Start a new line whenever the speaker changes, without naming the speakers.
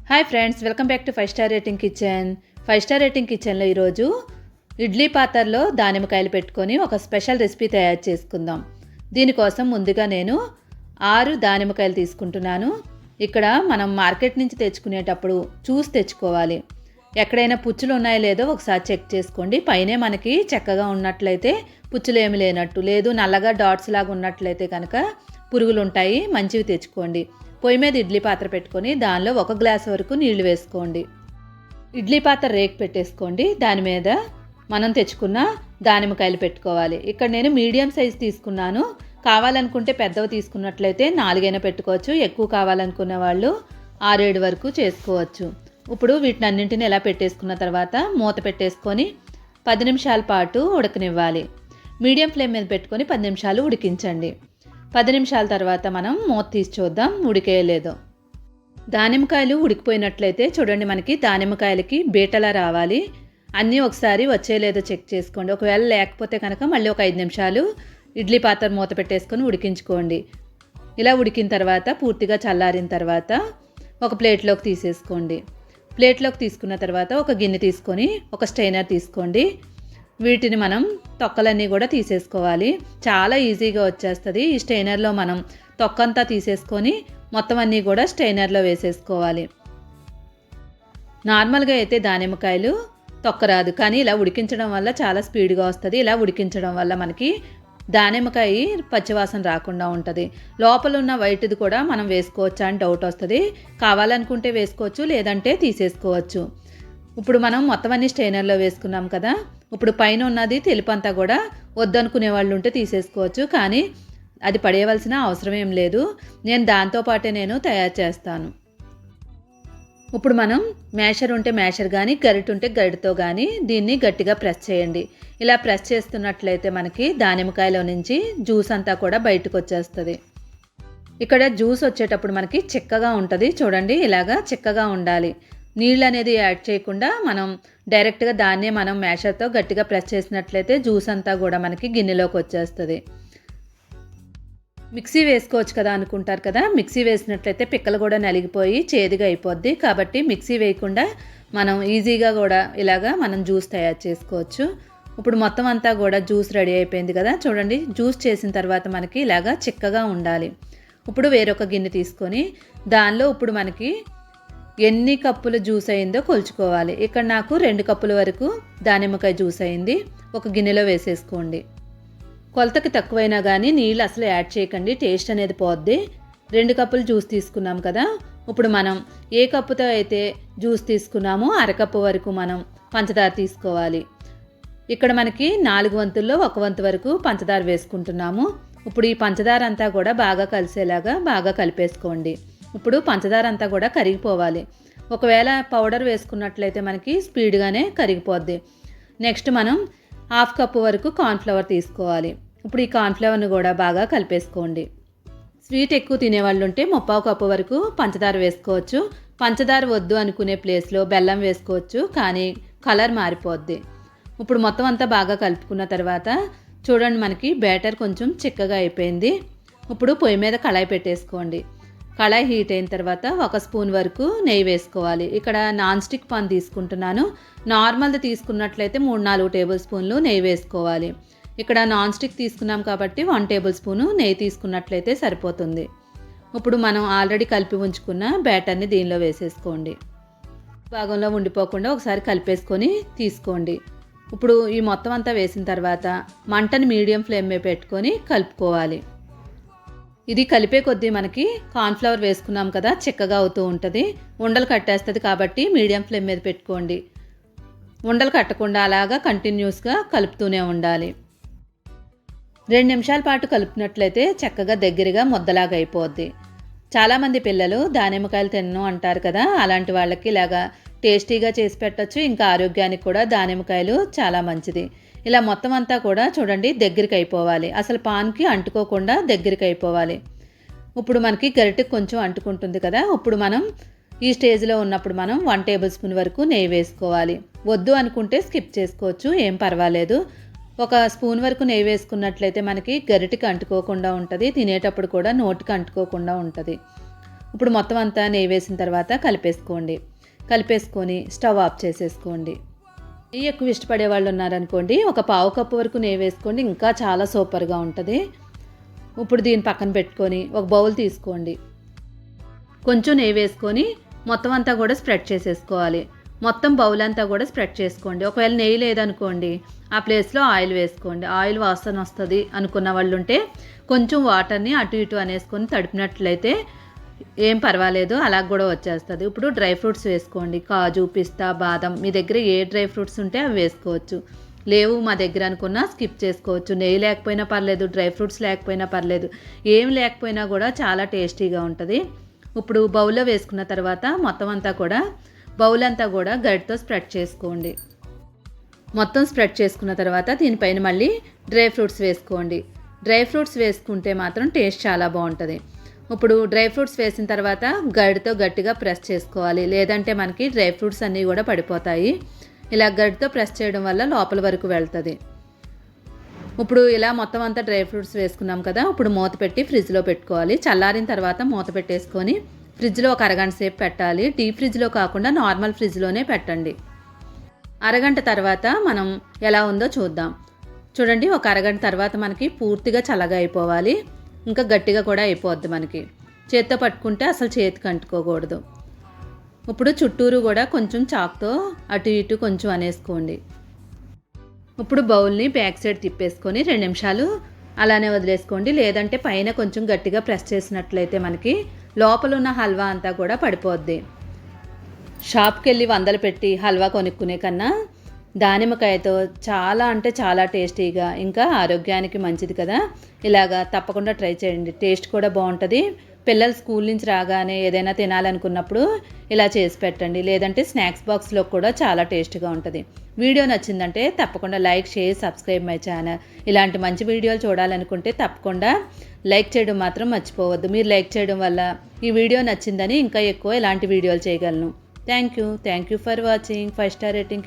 Hi friends, welcome back to 5 star rating kitchen. 5 star rating కిచెన్లో ఈరోజు ఇడ్లీ పాత్రలో దానిమ్మకాయలు పెట్టుకొని ఒక స్పెషల్ రెసిపీ తయారు చేసుకుందాం. దీనికోసం ముందుగా నేను 6 దానిమ్మకాయలు తీసుకుంటున్నాను. ఇక్కడ మనం మార్కెట్ నుంచి తెచ్చుకునేటప్పుడు చూసి తెచ్చుకోవాలి. ఎక్కడైనా పుచ్చులు ఉన్నాయో లేదో ఒకసారి చెక్ చేసుకోండి. పైనే మనకి చక్కగా ఉన్నట్లయితే పుచ్చులు ఏమి లేనట్టు, లేదు నల్లగా డాట్స్ లాగా ఉన్నట్లయితే కనుక పురుగులు ఉంటాయి, మంచివి తెచ్చుకోండి. పొయ్యి మీద ఇడ్లీ పాత్ర పెట్టుకొని దానిలో 1 గ్లాసు వరకు నీళ్లు వేసుకోండి. ఇడ్లీ పాత్ర రేకు పెట్టేసుకోండి. దాని మీద మనం తెచ్చుకున్న దానిమ్మకాయలు పెట్టుకోవాలి. ఇక్కడ నేను మీడియం సైజ్ తీసుకున్నాను. కావాలనుకుంటే పెద్దవి తీసుకున్నట్లయితే 4 అయినా పెట్టుకోవచ్చు. ఎక్కువ కావాలనుకున్న వాళ్ళు 6-7 వరకు చేసుకోవచ్చు. ఇప్పుడు వీటినన్నింటిని ఎలా పెట్టేసుకున్న తర్వాత మూత పెట్టేసుకొని 10 నిమిషాల పాటు ఉడకనివ్వాలి. మీడియం ఫ్లేమ్ మీద పెట్టుకొని 10 నిమిషాలు ఉడికించండి. 10 నిమిషాల తర్వాత మనం మూత తీసి చూద్దాం ఉడికేయలేదో. దానిమ్మకాయలు ఉడికిపోయినట్లయితే చూడండి, మనకి దానిమ్మకాయలకి బీటలా రావాలి. అన్నీ ఒకసారి వచ్చేయలేదో చెక్ చేసుకోండి. ఒకవేళ లేకపోతే కనుక మళ్ళీ ఒక 5 నిమిషాలు ఇడ్లీ పాత్ర మూత పెట్టేసుకొని ఉడికించుకోండి. ఇలా ఉడికిన తర్వాత పూర్తిగా చల్లారిన తర్వాత ఒక ప్లేట్లోకి తీసేసుకోండి. ప్లేట్లోకి తీసుకున్న తర్వాత ఒక గిన్నె తీసుకొని ఒక స్ట్రైనర్ తీసుకోండి. వీటిని మనం తొక్కలన్నీ కూడా తీసేసుకోవాలి. చాలా ఈజీగా వచ్చేస్తుంది. ఈ స్ట్రైనర్లో మనం తొక్కంతా తీసేసుకొని మొత్తం అన్నీ కూడా స్ట్రైనర్లో వేసేసుకోవాలి. నార్మల్గా అయితే దానిమ్మకాయలు తొక్క రాదు, కానీ ఇలా ఉడికించడం వల్ల చాలా స్పీడ్గా వస్తుంది. ఇలా ఉడికించడం వల్ల మనకి దానిమ్మకాయ పచ్చివాసన రాకుండా ఉంటుంది. లోపల ఉన్న వైట్ది కూడా మనం వేసుకోవచ్చా అని డౌట్ వస్తుంది. కావాలనుకుంటే వేసుకోవచ్చు, లేదంటే తీసేసుకోవచ్చు. ఇప్పుడు మనం మొత్తం అన్ని స్ట్రైనర్లో వేసుకున్నాం కదా. ఇప్పుడు పైన ఉన్నది తెలుపంతా కూడా వద్దనుకునే వాళ్ళు ఉంటే తీసేసుకోవచ్చు, కానీ అది పడేయవలసిన అవసరం ఏం లేదు. నేను దాంతోపాటే తయారు చేస్తాను. ఇప్పుడు మనం మ్యాషర్ ఉంటే మ్యాషర్ కానీ గరిటె ఉంటే గరిటెతో కానీ దీన్ని గట్టిగా ప్రెస్ చేయండి. ఇలా ప్రెస్ చేస్తున్నట్లయితే మనకి దానిమ్మకాయలో నుంచి జ్యూస్ అంతా కూడా బయటకు వచ్చేస్తుంది. ఇక్కడ జ్యూస్ వచ్చేటప్పుడు మనకి చిక్కగా ఉంటుంది. చూడండి, ఇలాగా చిక్కగా ఉండాలి. నీళ్ళు అనేది యాడ్ చేయకుండా మనం డైరెక్ట్గా దాన్నే మనం మ్యాషర్తో గట్టిగా ప్రెస్ చేసినట్లయితే జ్యూస్ అంతా కూడా మనకి గిన్నెలోకి వచ్చేస్తుంది. మిక్సీ వేసుకోవచ్చు కదా అనుకుంటారు కదా. మిక్సీ వేసినట్లయితే పిక్కలు కూడా నలిగిపోయి చేదుగా అయిపోద్ది. కాబట్టి మిక్సీ వేయకుండా మనం ఈజీగా కూడా ఇలాగా మనం జ్యూస్ తయారు చేసుకోవచ్చు. ఇప్పుడు మొత్తం అంతా కూడా జ్యూస్ రెడీ అయిపోయింది కదా. చూడండి, జ్యూస్ చేసిన తర్వాత మనకి ఇలాగా చిక్కగా ఉండాలి. ఇప్పుడు వేరొక గిన్నె తీసుకొని దానిలో ఇప్పుడు మనకి ఎన్ని కప్పులు జ్యూస్ అయిందో కొలుచుకోవాలి. ఇక్కడ నాకు 2 కప్పుల వరకు దానిమ్మకాయ జ్యూస్ అయింది. ఒక గిన్నెలో వేసేసుకోండి. కొలతకి తక్కువైనా కానీ నీళ్ళు అసలు యాడ్ చేయకండి, టేస్ట్ అనేది పోద్ది. 2 కప్పులు జ్యూస్ తీసుకున్నాం కదా. ఇప్పుడు మనం ఏ కప్పుతో అయితే జ్యూస్ తీసుకున్నామో అరకప్పు వరకు మనం పంచదార తీసుకోవాలి. ఇక్కడ మనకి 4 వంతుల్లో 1 వంతు వరకు పంచదార వేసుకుంటున్నాము. ఇప్పుడు ఈ పంచదార అంతా కూడా బాగా కలిసేలాగా బాగా కలిపేసుకోండి. ఇప్పుడు పంచదార అంతా కూడా కరిగిపోవాలి. ఒకవేళ పౌడర్ వేసుకున్నట్లయితే మనకి స్పీడ్గానే కరిగిపోద్ది. నెక్స్ట్ మనం 1/2 కప్పు వరకు కార్న్ఫ్లవర్ తీసుకోవాలి. ఇప్పుడు ఈ కార్న్ఫ్లవర్ని కూడా బాగా కలిపేసుకోండి. స్వీట్ ఎక్కువ తినేవాళ్ళు ఉంటే 3/4 కప్పు వరకు పంచదార వేసుకోవచ్చు. పంచదార వద్దు అనుకునే ప్లేస్లో బెల్లం వేసుకోవచ్చు, కానీ కలర్ మారిపోద్ది. ఇప్పుడు మొత్తం అంతా బాగా కలుపుకున్న తర్వాత చూడండి, మనకి బ్యాటర్ కొంచెం చిక్కగా అయిపోయింది. ఇప్పుడు పొయ్యి మీద కళాయి పెట్టేసుకోండి. కళాయి హీట్ అయిన తర్వాత 1 స్పూన్ వరకు నెయ్యి వేసుకోవాలి. ఇక్కడ నాన్ స్టిక్ పాన్ తీసుకుంటున్నాను. నార్మల్ది తీసుకున్నట్లయితే 3-4 టేబుల్ స్పూన్లు నెయ్యి వేసుకోవాలి. ఇక్కడ నాన్ స్టిక్ తీసుకున్నాం కాబట్టి 1 టేబుల్ స్పూను నెయ్యి తీసుకున్నట్లయితే సరిపోతుంది. ఇప్పుడు మనం ఆల్రెడీ కలిపి ఉంచుకున్న బ్యాటర్ని దీనిలో వేసేసుకోండి. భాగంలో ఉండిపోకుండా ఒకసారి కలిపేసుకొని తీసుకోండి. ఇప్పుడు ఈ మొత్తం అంతా వేసిన తర్వాత మంటని మీడియం ఫ్లేమ్ మీద పెట్టుకొని కలుపుకోవాలి. ఇది కలిపే కొద్దీ మనకి కార్న్ఫ్లవర్ వేసుకున్నాం కదా, చిక్కగా అవుతూ ఉంటుంది. ఉండలు కట్టేస్తుంది కాబట్టి మీడియం ఫ్లేమ్ మీద పెట్టుకోండి. ఉండలు కట్టకుండా అలాగా కంటిన్యూస్గా కలుపుతూనే ఉండాలి. 2 నిమిషాల పాటు కలుపునట్లయితే చక్కగా దగ్గరగా ముద్దలాగా అయిపోద్ది. చాలామంది పిల్లలు దానిమ్మకాయలు తినను అంటారు కదా, అలాంటి వాళ్ళకి ఇలాగా టేస్టీగా చేసి పెట్టచ్చు. ఇంకా ఆరోగ్యానికి కూడా దానిమ్మకాయలు చాలా మంచిది. ఇలా మొత్తం అంతా కూడా చూడండి దగ్గరికి అయిపోవాలి. అసలు పాన్కి అంటుకోకుండా దగ్గరికి అయిపోవాలి. ఇప్పుడు మనకి గరిటెకి కొంచెం అంటుకుంటుంది కదా. ఇప్పుడు మనం ఈ స్టేజ్లో ఉన్నప్పుడు మనం 1 టేబుల్ స్పూన్ వరకు నెయ్యి వేసుకోవాలి. వద్దు అనుకుంటే స్కిప్ చేసుకోవచ్చు, ఏం పర్వాలేదు. 1 స్పూన్ వరకు నెయ్యి వేసుకున్నట్లయితే మనకి గరిటెకి అంటుకోకుండా ఉంటుంది. తినేటప్పుడు కూడా నోటికి అంటుకోకుండా ఉంటుంది. ఇప్పుడు మొత్తం అంతా నెయ్యి వేసిన తర్వాత కలిపేసుకొని స్టవ్ ఆఫ్ చేసేసుకోండి. నెయ్యి ఎక్కువ ఇష్టపడే వాళ్ళు ఉన్నారనుకోండి, ఒక పావు కప్పు వరకు నెయ్యి వేసుకోండి, ఇంకా చాలా సూపర్గా ఉంటుంది. ఇప్పుడు దీన్ని పక్కన పెట్టుకొని ఒక బౌల్ తీసుకోండి. కొంచెం నెయ్యి వేసుకొని మొత్తం అంతా కూడా స్ప్రెడ్ చేసేసుకోవాలి. మొత్తం బౌల్ అంతా కూడా స్ప్రెడ్ చేసుకోండి. ఒకవేళ నెయ్యి లేదనుకోండి, ఆ ప్లేస్లో ఆయిల్ వేసుకోండి. ఆయిల్ వాసన వస్తుంది అనుకున్న వాళ్ళు ఉంటే కొంచెం వాటర్ని అటు ఇటు అనేసుకొని తడిపినట్లయితే ఏం పర్వాలేదు, అలా కూడా వచ్చేస్తుంది. ఇప్పుడు డ్రై ఫ్రూట్స్ వేసుకోండి. కాజు, పిస్తా, బాదం, మీ దగ్గర ఏ డ్రై ఫ్రూట్స్ ఉంటే అవి వేసుకోవచ్చు. లేవు మా దగ్గర అనుకున్నా స్కిప్ చేసుకోవచ్చు. నెయ్యి లేకపోయినా పర్లేదు, డ్రై ఫ్రూట్స్ లేకపోయినా పర్లేదు, ఏం లేకపోయినా కూడా చాలా టేస్టీగా ఉంటుంది. ఇప్పుడు బౌల్లో వేసుకున్న తర్వాత మొత్తం అంతా కూడా బౌల్ అంతా కూడా గరిటతో స్ప్రెడ్ చేసుకోండి. మొత్తం స్ప్రెడ్ చేసుకున్న తర్వాత దీనిపైన మళ్ళీ డ్రై ఫ్రూట్స్ వేసుకోండి. డ్రై ఫ్రూట్స్ వేసుకుంటే మాత్రం టేస్ట్ చాలా బాగుంటుంది. ఇప్పుడు డ్రై ఫ్రూట్స్ వేసిన తర్వాత గరిటతో గట్టిగా ప్రెస్ చేసుకోవాలి, లేదంటే మనకి డ్రై ఫ్రూట్స్ అన్నీ కూడా పడిపోతాయి. ఇలా గరిటతో ప్రెస్ చేయడం వల్ల లోపల వరకు వెళ్తుంది. ఇప్పుడు ఇలా మొత్తం అంతా డ్రై ఫ్రూట్స్ వేసుకున్నాం కదా, ఇప్పుడు మూత పెట్టి ఫ్రిడ్జ్లో పెట్టుకోవాలి. చల్లారిన తర్వాత మూత పెట్టేసుకొని ఫ్రిడ్జ్లో ఒక అరగంట సేపు పెట్టాలి. డీప్ ఫ్రిడ్జ్లో కాకుండా నార్మల్ ఫ్రిడ్జ్లోనే పెట్టండి. అరగంట తర్వాత మనం ఎలా ఉందో చూద్దాం. చూడండి, ఒక అరగంట తర్వాత మనకి పూర్తిగా చల్లగా అయిపోవాలి. ఇంకా గట్టిగా కూడా అయిపోద్ది. మనకి చేత్తో పట్టుకుంటే అసలు చేతికి అంటుకోకూడదు. ఇప్పుడు చుట్టూరు కూడా కొంచెం చాక్తో అటు ఇటు కొంచెం అనేసుకోండి. ఇప్పుడు బౌల్ని బ్యాక్ సైడ్ తిప్పేసుకొని 2 నిమిషాలు అలానే వదిలేసుకోండి. లేదంటే పైన కొంచెం గట్టిగా ప్రెస్ చేసినట్లయితే మనకి లోపల ఉన్న హల్వా అంతా కూడా పడిపోద్ది. షాప్కి వెళ్ళి వందలు పెట్టి హల్వా కొనుక్కునే కన్నా దానిమ్మకాయతో చాలా అంటే చాలా టేస్టీగా, ఇంకా ఆరోగ్యానికి మంచిది కదా, ఇలాగా తప్పకుండా ట్రై చేయండి. టేస్ట్ కూడా బాగుంటుంది. పిల్లలు స్కూల్ నుంచి రాగానే ఏదైనా తినాలనుకున్నప్పుడు ఇలా చేసి పెట్టండి. లేదంటే స్నాక్స్ బాక్స్లో కూడా చాలా టేస్ట్గా ఉంటుంది. వీడియో నచ్చిందంటే తప్పకుండా like, share, subscribe my channel. ఇలాంటి మంచి వీడియోలు చూడాలనుకుంటే తప్పకుండా లైక్ చేయడం మాత్రం మర్చిపోవద్దు. మీరు లైక్ చేయడం వల్ల ఈ వీడియో నచ్చిందని ఇంకా ఎక్కువ ఇలాంటి వీడియోలు చేయగలను. Thank you for watching. 5 star rating